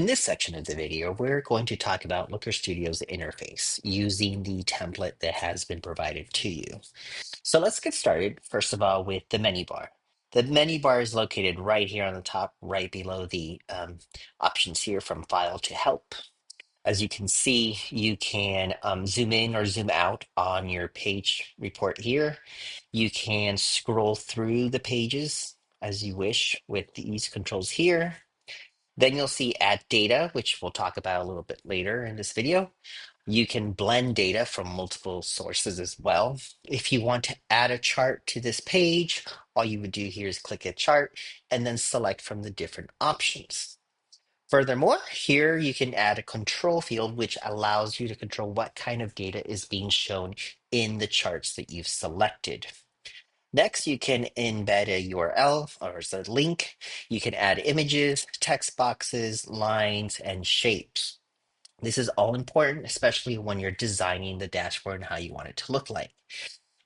In this section of the video, we're going to talk about Looker Studio's interface using the template that has been provided to you. So let's get started, first of all, with the menu bar. The menu bar is located right here on the top, right below the options here from File to Help. As you can see, you can zoom in or zoom out on your page report here. You can scroll through the pages as you wish with these controls here. Then you'll see add data, which we'll talk about a little bit later in this video. You can blend data from multiple sources as well. If you want to add a chart to this page, all you would do here is click a chart and then select from the different options. Furthermore, here you can add a control field, which allows you to control what kind of data is being shown in the charts that you've selected. Next, you can embed a URL or a link. You can add images, text boxes, lines, and shapes. This is all important, especially when you're designing the dashboard and how you want it to look like.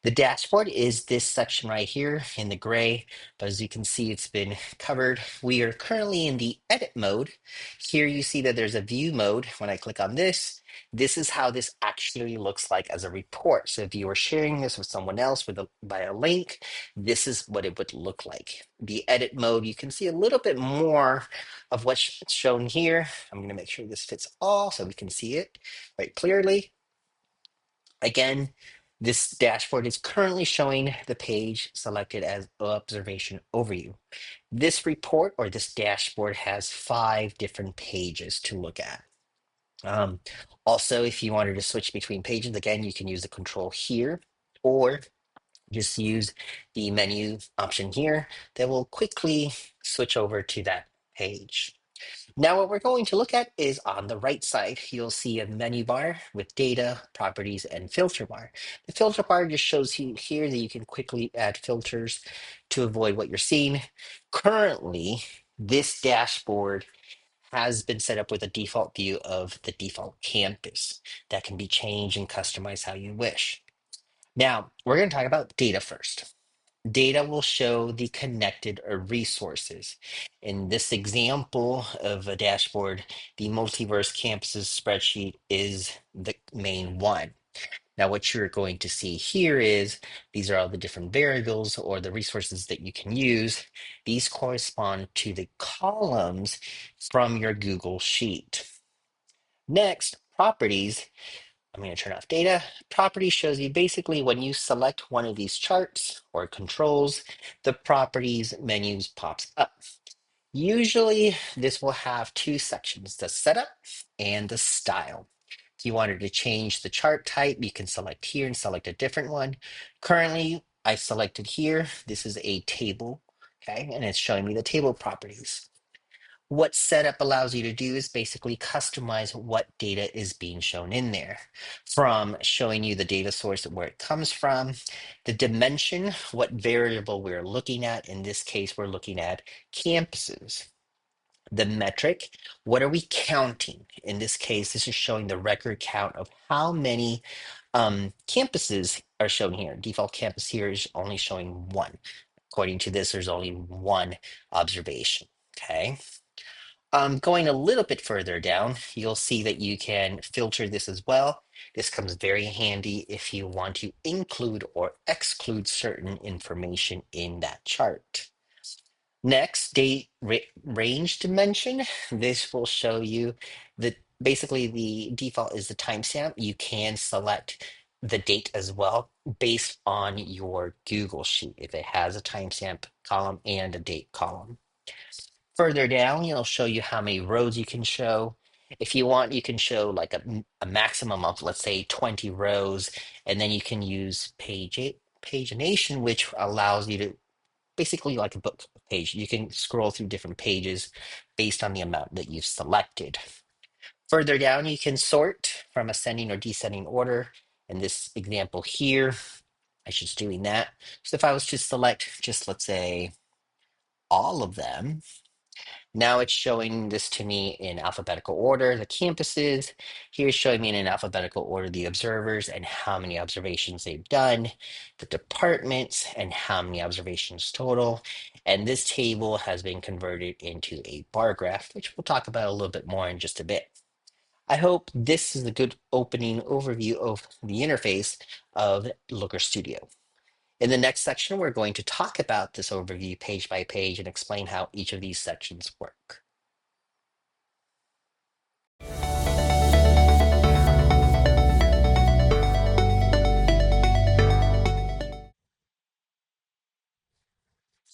The dashboard is this section right here in the gray, but as you can see, it's been covered. We are currently in the edit mode. Here you see that there's a view mode. When I click on this is how this actually looks like as a report. So if you were sharing this with someone else by a link, this is what it would look like. The edit mode, you can see a little bit more of what's shown here. I'm going to make sure this fits all so we can see it quite clearly. Again, this dashboard is currently showing the page selected as observation overview. This report or this dashboard has 5 different pages to look at. Also, if you wanted to switch between pages, again, you can use the control here or just use the menu option here that will quickly switch over to that page. Now, what we're going to look at is on the right side, you'll see a menu bar with data, properties, and filter bar. The filter bar just shows you here that you can quickly add filters to avoid what you're seeing. Currently, this dashboard has been set up with a default view of the default campus that can be changed and customized how you wish. Now, we're going to talk about data first. Data will show the connected resources. In this example of a dashboard, the multiverse campuses spreadsheet is the main one. Now, what you're going to see here is these are all the different variables or the resources that you can use. These correspond to the columns from your Google Sheet. Next, properties. I'm going to turn off data. Property shows you basically when you select one of these charts or controls, the properties menus pops up. Usually this will have 2 sections, the setup and the style. If you wanted to change the chart type, you can select here and select a different one. Currently, I selected here. This is a table, okay, and it's showing me the table properties. What setup allows you to do is basically customize what data is being shown in there, from showing you the data source where it comes from, the dimension, what variable we're looking at. In this case, we're looking at campuses. The metric, what are we counting? In this case, this is showing the record count of how many campuses are shown here. Default campus here is only showing 1. According to this, there's only 1 observation, okay? Going a little bit further down, you'll see that you can filter this as well. This comes very handy if you want to include or exclude certain information in that chart. Next, range dimension. This will show you that basically the default is the timestamp. You can select the date as well based on your Google Sheet if it has a timestamp column and a date column. Further down, it'll show you how many rows you can show. If you want, you can show like a maximum of, let's say, 20 rows, and then you can use pagination, which allows you to basically like a book page. You can scroll through different pages based on the amount that you've selected. Further down, you can sort from ascending or descending order. In this example here, I was just doing that. So if I was to select just, let's say, all of them, now it's showing this to me in alphabetical order, the campuses. Here's showing me in an alphabetical order the observers and how many observations they've done, the departments and how many observations total. And this table has been converted into a bar graph, which we'll talk about a little bit more in just a bit. I hope this is a good opening overview of the interface of Looker Studio. In the next section, we're going to talk about this overview page by page and explain how each of these sections work.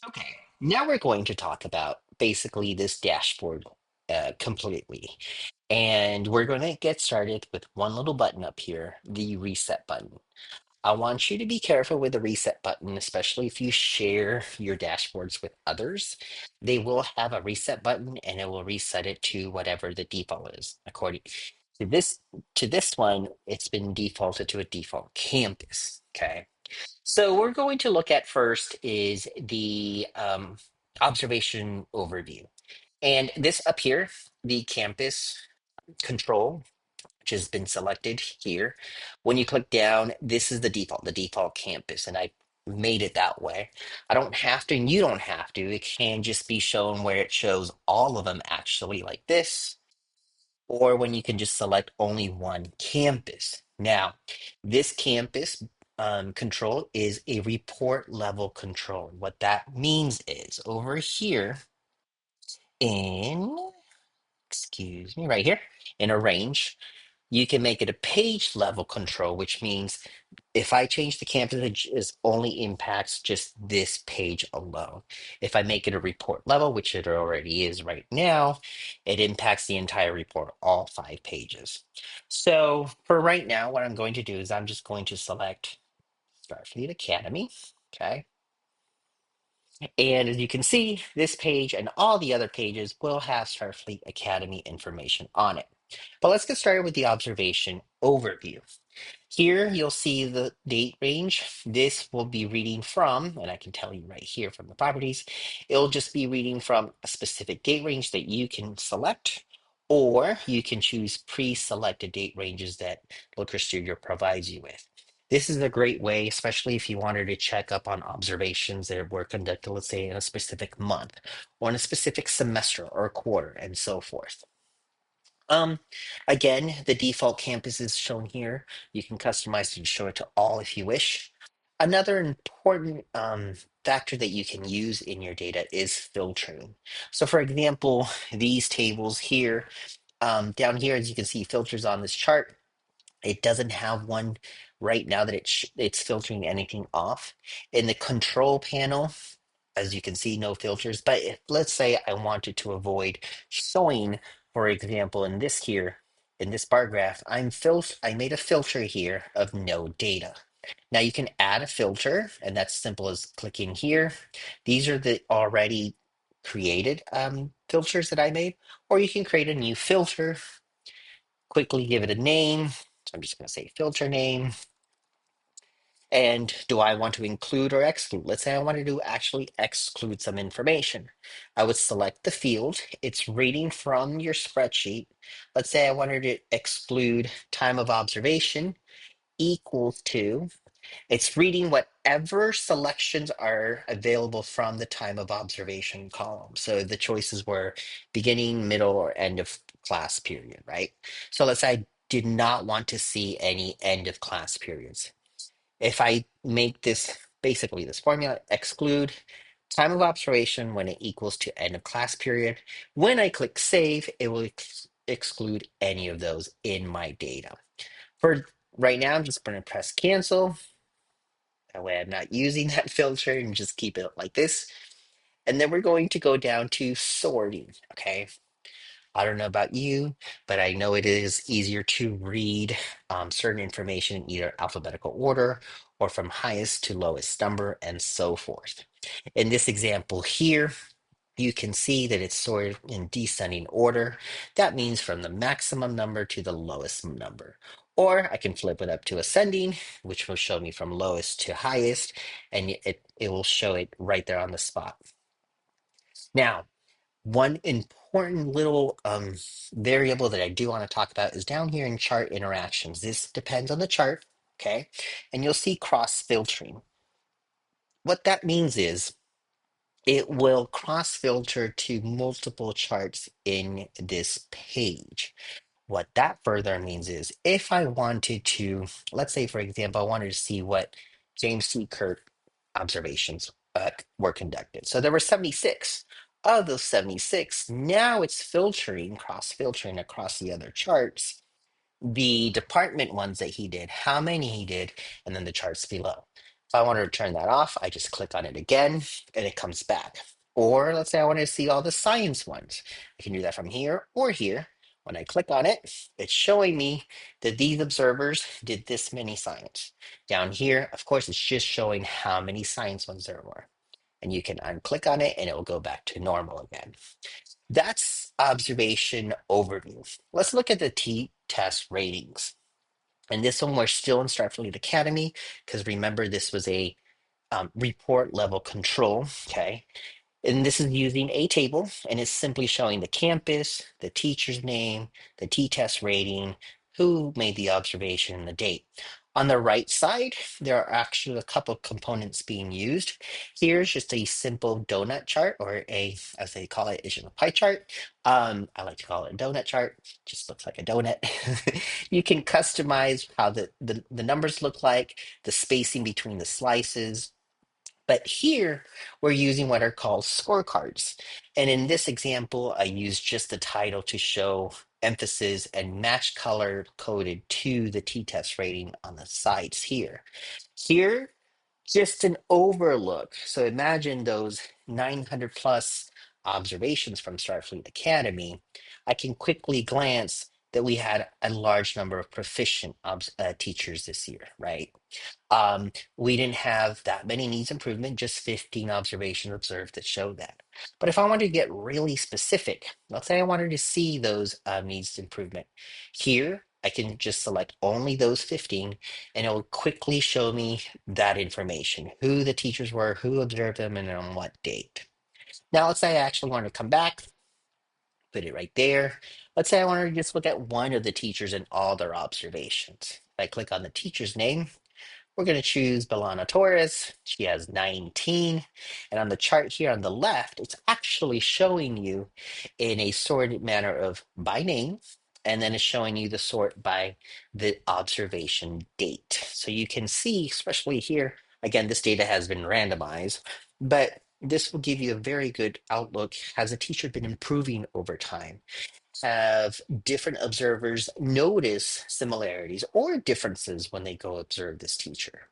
Okay, now we're going to talk about basically this dashboard completely. And we're going to get started with one little button up here, the reset button. I want you to be careful with the reset button, especially if you share your dashboards with others. They will have a reset button and it will reset it to whatever the default is. According to this one, it's been defaulted to a default campus. Okay. So we're going to look at first is the observation overview. And this up here, the campus control, which has been selected here. When you click down, this is the default campus, and I made it that way. I don't have to, and you don't have to. It can just be shown where it shows all of them actually like this, or when you can just select only one campus. Now, this campus control is a report level control. What that means is over here in, excuse me, right here in arrange, you can make it a page level control, which means if I change the campus, it only impacts just this page alone. If I make it a report level, which it already is right now, it impacts the entire report, all 5 pages. So for right now, what I'm going to do is I'm just going to select Starfleet Academy. Okay. And as you can see, this page and all the other pages will have Starfleet Academy information on it. But let's get started with the observation overview. Here you'll see the date range. This will be reading from, and I can tell you right here from the properties, it'll just be reading from a specific date range that you can select, or you can choose pre-selected date ranges that Looker Studio provides you with. This is a great way, especially if you wanted to check up on observations that were conducted, let's say in a specific month or in a specific semester or quarter and so forth. Um, Again, the default campus is shown here. You can customize it and show it to all if you wish. Another important factor that you can use in your data is filtering. So for example, these tables here, down here, as you can see, filters on this chart. It doesn't have one right now that it's filtering anything off. In the control panel, as you can see, no filters. But if, let's say I wanted to avoid showing, for example, in this here, in this bar graph, I made a filter here of no data. Now you can add a filter, and that's simple as clicking here. These are the already created filters that I made, or you can create a new filter, quickly give it a name. So I'm just going to say filter name. And do I want to include or exclude? Let's say I wanted to actually exclude some information. I would select the field. It's reading from your spreadsheet. Let's say I wanted to exclude time of observation equals to, it's reading whatever selections are available from the time of observation column. So the choices were beginning, middle, or end of class period, right? So let's say I did not want to see any end of class periods. If I make this basically this formula, exclude time of observation when it equals to end of class period. When I click save, it will exclude any of those in my data. For right now, I'm just going to press cancel. That way I'm not using that filter and just keep it like this. And then we're going to go down to sorting, okay? I don't know about you, but I know it is easier to read certain information in either alphabetical order or from highest to lowest number and so forth. In this example here, you can see that it's sorted in descending order. That means from the maximum number to the lowest number. Or I can flip it up to ascending, which will show me from lowest to highest, and it will show it right there on the spot. Now, one important little variable that I do want to talk about is down here in chart interactions. This depends on the chart, okay? And you'll see cross filtering. What that means is it will cross filter to multiple charts in this page. What that further means is if I wanted to, let's say, for example, I wanted to see what James C. Kirk observations were conducted. So there were 76. Of those 76, now it's filtering, cross filtering across the other charts the department ones that he did, how many he did, and then the charts below. If I wanted to turn that off, I just click on it again and it comes back. Or let's say I want to see all the science ones. I can do that from here or here. When I click on it, it's showing me that these observers did this many science. Down here, of course, it's just showing how many science ones there were. And you can unclick on it and it will go back to normal again. That's observation overview. Let's look at the t-test ratings. And this one, we're still in Starfleet Academy, because remember, this was a report level control. Okay. And this is using a table, and it's simply showing the campus, the teacher's name, the t-test rating, who made the observation, and the date. On the right side, there are actually a couple components being used. Here's just a simple donut chart, or a, as they call it, is a pie chart. I like to call it a donut chart. Just looks like a donut. You can customize how the numbers look like, the spacing between the slices, but here we're using what are called scorecards. And in this example, I use just the title to show emphasis and match color coded to the t-test rating on the sides here. Here, just an overlook. So imagine those 900 plus observations from Starfleet Academy. I can quickly glance that we had a large number of proficient teachers this year, right? We didn't have that many needs improvement, just 15 observations observed that showed that. But if I wanted to get really specific, let's say I wanted to see those needs improvement, here I can just select only those 15 and it will quickly show me that information, who the teachers were, who observed them, and on what date. Now, let's say I actually want to come back, put it right there. Let's say I wanted to just look at one of the teachers and all their observations. If I click on the teacher's name, we're going to choose Belana Torres. She has 19. And on the chart here on the left, it's actually showing you in a sorted manner of by name. And then it's showing you the sort by the observation date. So you can see, especially here, again, this data has been randomized, but this will give you a very good outlook. Has a teacher been improving over time? Have different observers notice similarities or differences when they go observe this teacher?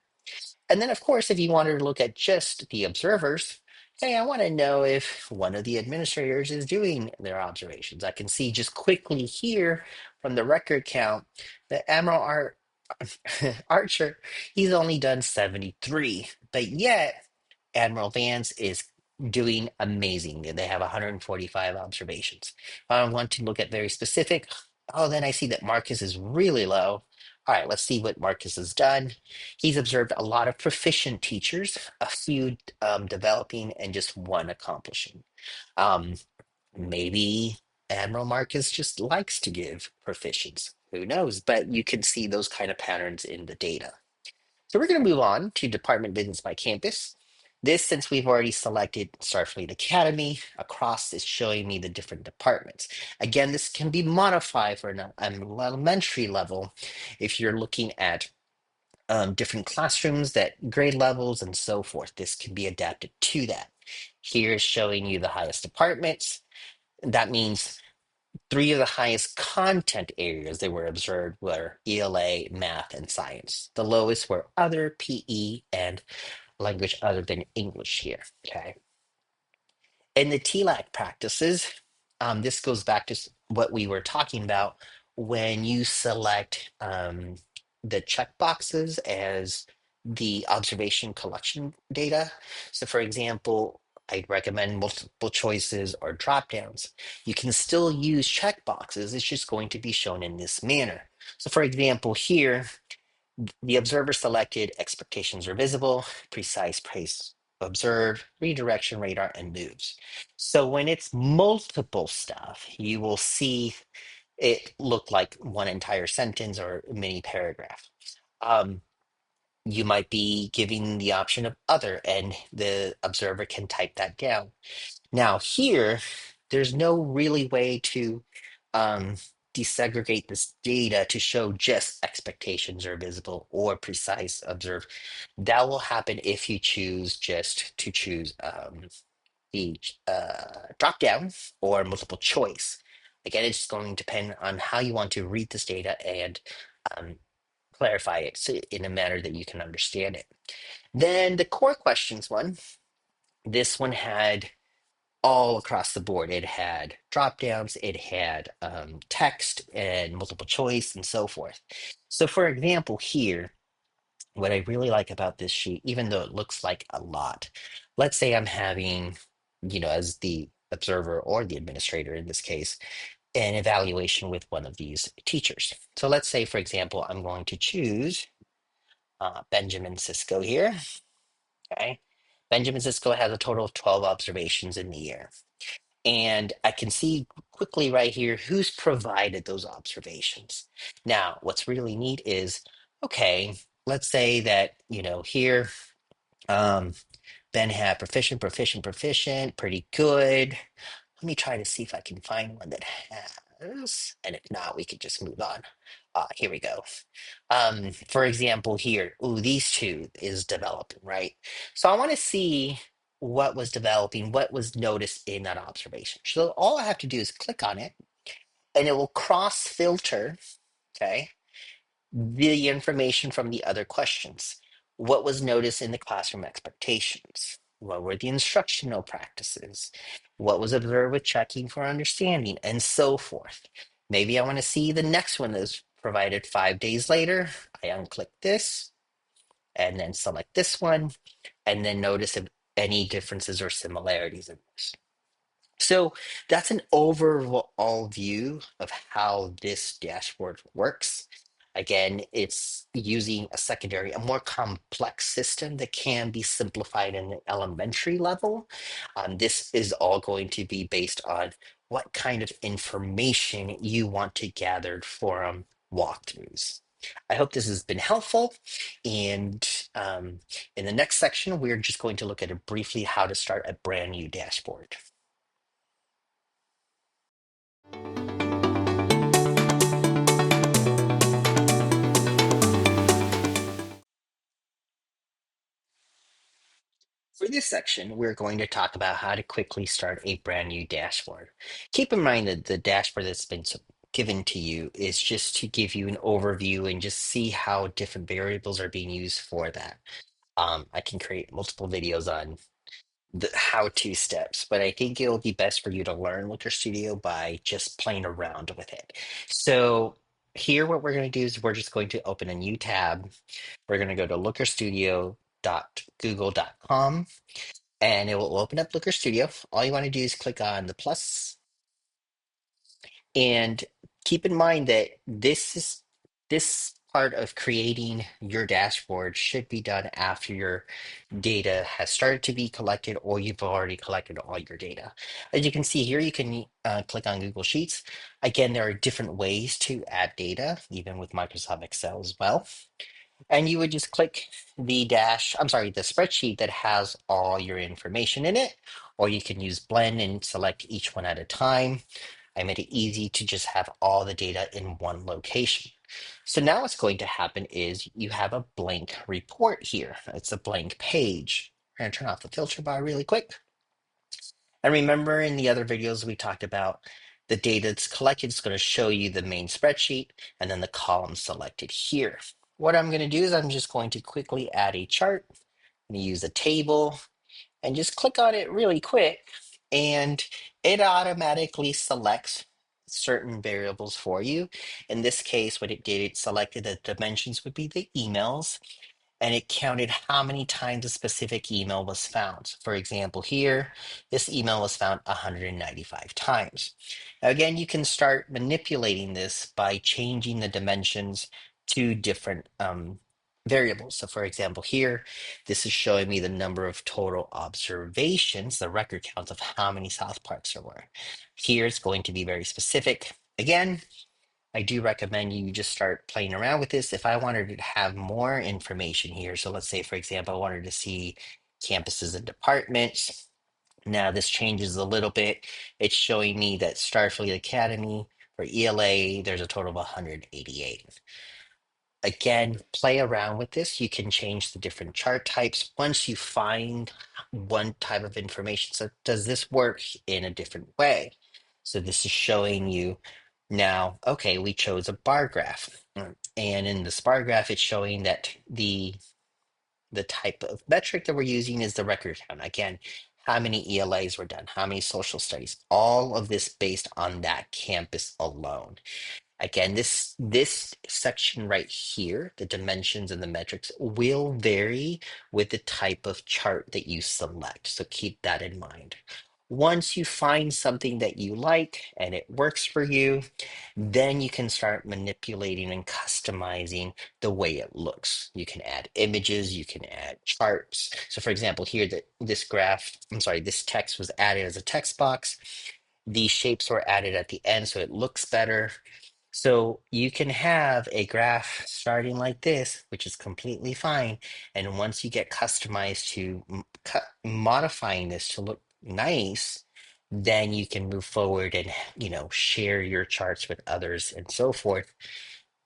And then, of course, if you wanted to look at just the observers, hey, I want to know if one of the administrators is doing their observations. I can see just quickly here from the record count that Archer, he's only done 73, but yet Admiral Vance is doing amazing. They have 145 observations. If I want to look at very specific, oh, then I see that Marcus is really low. All right, let's see what Marcus has done. He's observed a lot of proficient teachers, a few developing, and just one accomplishing. Um, Maybe Admiral Marcus just likes to give proficients. Who knows? But you can see those kind of patterns in the data. So we're going to move on to department business by campus. This, since we've already selected Starfleet Academy, across is showing me the different departments. Again, this can be modified for an elementary level if you're looking at different classrooms, that grade levels, and so forth. This can be adapted to that. Here is showing you the highest departments. That means three of the highest content areas that were observed were ELA, math, and science. The lowest were other, PE, and language other than English here. Okay. In the TLAC practices, this goes back to what we were talking about when you select the checkboxes as the observation collection data. So, for example, I'd recommend multiple choices or drop downs. You can still use checkboxes, it's just going to be shown in this manner. So, for example, here, the observer selected expectations are visible, precise place observed, redirection radar, and moves. So when it's multiple stuff, you will see it look like one entire sentence or mini paragraph. Um, You might be giving the option of other, and the observer can type that down. Now, here, there's no really way to um, desegregate this data to show just expectations are visible or precise observe. That will happen if you choose just to choose the drop down or multiple choice. Again, it's going to depend on how you want to read this data and um, clarify it in a manner that you can understand it. Then the core questions one, this one had all across the board. It had drop downs, it had text and multiple choice and so forth. So, for example, here, what I really like about this sheet, even though it looks like a lot, let's say I'm having, as the observer or the administrator in this case, an evaluation with one of these teachers. So let's say, for example, I'm going to choose Benjamin Sisko here. Okay. Benjamin Sisko has a total of 12 observations in the year. And I can see quickly right here who's provided those observations. Now, what's really neat is, okay, let's say that, here, um, Ben had proficient, proficient, proficient, pretty good. Let me try to see if I can find one that has, and if not, we could just move on. Here we go. For example, here, ooh, these two is developing, right? So I want to see what was developing, what was noticed in that observation. So all I have to do is click on it, and it will cross filter, okay, the information from the other questions. What was noticed in the classroom expectations? What were the instructional practices? What was observed with checking for understanding, and so forth. Maybe I want to see the next one that's provided 5 days later. I unclick this and then select this one, and then notice if any differences or similarities in this. So that's an overall view of how this dashboard works. Again, it's using a secondary, a more complex system that can be simplified in the elementary level. This is all going to be based on what kind of information you want to gather from walkthroughs. I hope this has been helpful. And in the next section, we're just going to look at it briefly how to start a brand new dashboard. For this section, we're going to talk about how to quickly start a brand new dashboard. Keep in mind that the dashboard that's been given to you is just to give you an overview and just see how different variables are being used for that. I can create multiple videos on the how-to steps, but I think it'll be best for you to learn Looker Studio by just playing around with it. So here, what we're going to do is we're just going to open a new tab. We're going to go to lookerstudio.google.com, and it will open up Looker Studio. All you want to do is click on the plus, and keep in mind that this part of creating your dashboard should be done after your data has started to be collected or you've already collected all your data. As you can see here, you can click on Google Sheets. Again, there are different ways to add data, even with Microsoft Excel as well. And you would just click the spreadsheet that has all your information in it, or you can use blend and select each one at a time. I made it easy to just have all the data in one location. So now what's going to happen is you have a blank report here. It's a blank page. I'm going to turn off the filter bar really quick. And remember in the other videos we talked about the data that's collected is going to show you the main spreadsheet and then the column selected here. What I'm going to do is I'm just going to quickly add a chart. I'm going to use a table and just click on it really quick, and it automatically selects certain variables for you. In this case, what it did, it selected the dimensions would be the emails, and it counted how many times a specific email was found. For example, here, this email was found 195 times. Now, again, you can start manipulating this by changing the dimensions to different variables. So for example, here, this is showing me the number of total observations, the record count of how many South Parks there were. Here, it's going to be very specific. Again, I do recommend you just start playing around with this. If I wanted to have more information here, so let's say, for example, I wanted to see campuses and departments. Now this changes a little bit. It's showing me that Starfleet Academy for ELA, there's a total of 188. Again, play around with this. You can change the different chart types once you find one type of information. So, does this work in a different way? So, this is showing you now, okay, we chose a bar graph. And in this bar graph, it's showing that the type of metric that we're using is the record count. Again, how many ELAs were done, how many social studies, all of this based on that campus alone. Again, this section right here, the dimensions and the metrics will vary with the type of chart that you select. So keep that in mind. Once you find something that you like and it works for you, then you can start manipulating and customizing the way it looks. You can add images, you can add charts. So for example, here that this graph, I'm sorry, this text was added as a text box. These shapes were added at the end so it looks better. So you can have a graph starting like this, which is completely fine. And once you get customized to modifying this to look nice, then you can move forward and, share your charts with others and so forth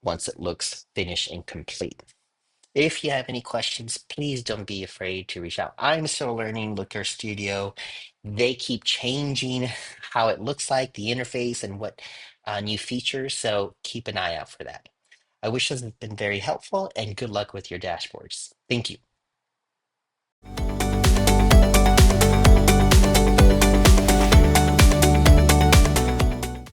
once it looks finished and complete. If you have any questions, please don't be afraid to reach out. I'm still learning Looker Studio. They keep changing how it looks like, the interface, and what new features. So keep an eye out for that. I wish this has been very helpful and good luck with your dashboards. Thank you.